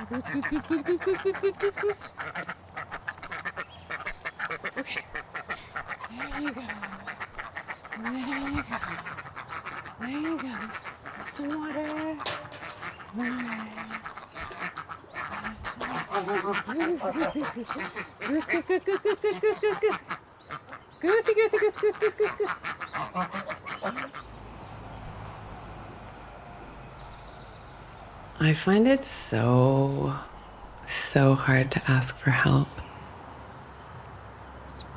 Goose, goose, goose, goose, goose, goose, goose, goose, goose, goose. Okay. There you go. There you go. There you go. Some water. Right. Goose, goose, goose, goose. Goose, goose, goose, goose, goose, goose, goose, goose, goose. Goosey, goosey, goose, goose, goose, goose, goose. I find it so hard to ask for help.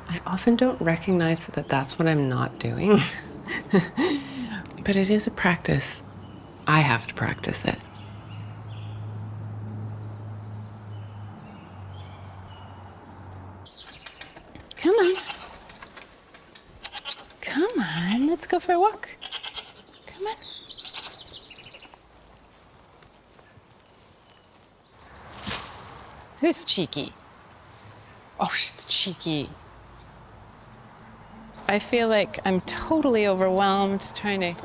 I often don't recognize that that's what I'm not doing. But it is a practice. I have to practice it. Come on. Come on, let's go for a walk. Come on. Who's cheeky? Oh, she's cheeky. I feel like I'm totally overwhelmed trying to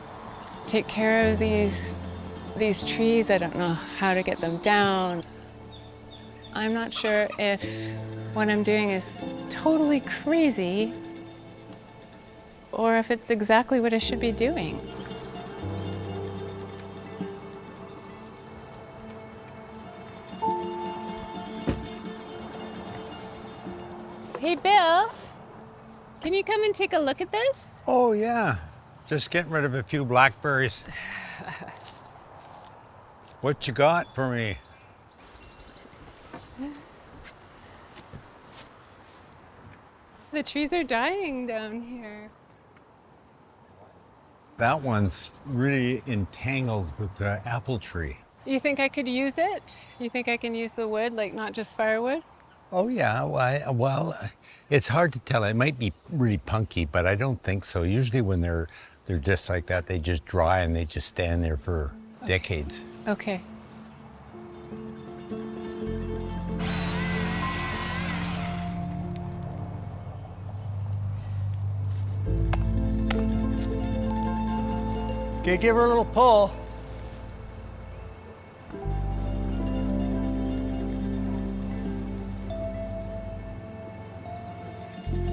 take care of these trees. I don't know how to get them down. I'm not sure if what I'm doing is totally crazy or if it's exactly what I should be doing. Hey, Bill, can you come and take a look at this? Oh, yeah. Just getting rid of a few blackberries. What you got for me? The trees are dying down here. That one's really entangled with the apple tree. You think I could use it? You think I can use the wood, like not just firewood? Oh, yeah. Well, it's hard to tell. It might be really punky, but I don't think so. Usually when they're just like that, they just dry and they just stand there for decades. Okay. Okay, give her a little pull.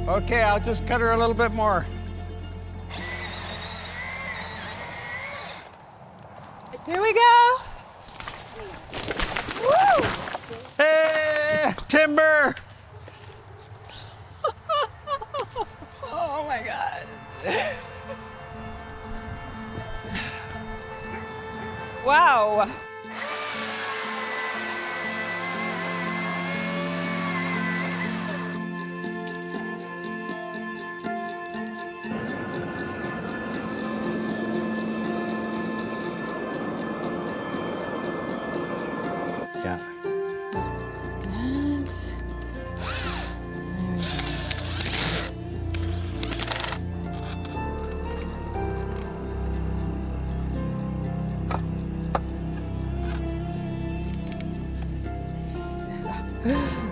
Okay, I'll just cut her a little bit more. Here we go. Woo! Hey, timber! Oh my God. Wow. Yeah. Stand.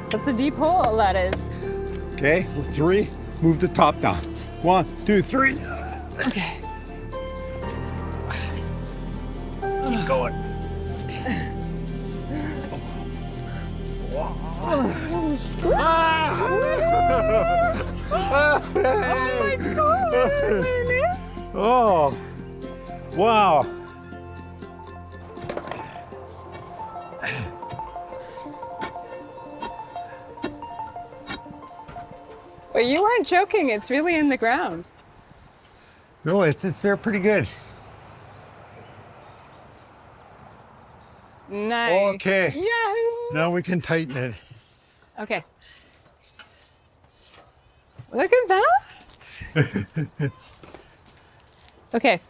That's a deep hole, that is. Okay, 3, move the top down. 1, 2, 3. Okay. Keep going. Oh my God, really? Oh, wow. But you weren't joking, it's really in the ground. No, it's there pretty good. Nice. Okay. Yahoo! Now we can tighten it. Okay. Look at that. Okay.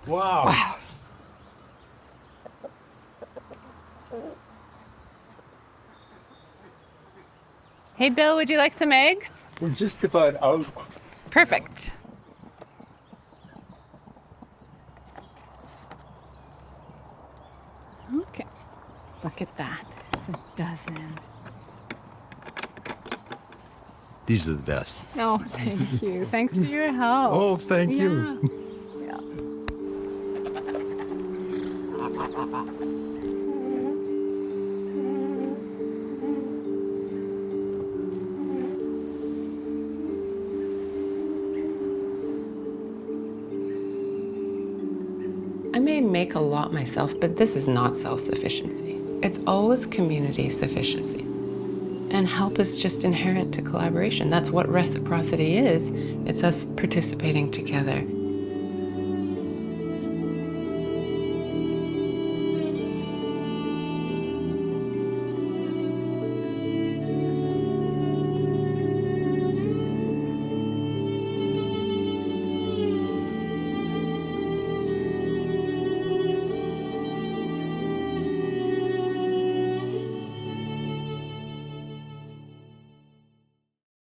Wow. Hey, Bill, would you like some eggs? We're just about out. Perfect. Okay. Look at that. It's a dozen. These are the best. Oh, thank you. Thanks for your help. Oh, thank you. Yeah. may make a lot myself, but this is not self-sufficiency. It's always community sufficiency. And help is just inherent to collaboration. That's what reciprocity is. It's us participating together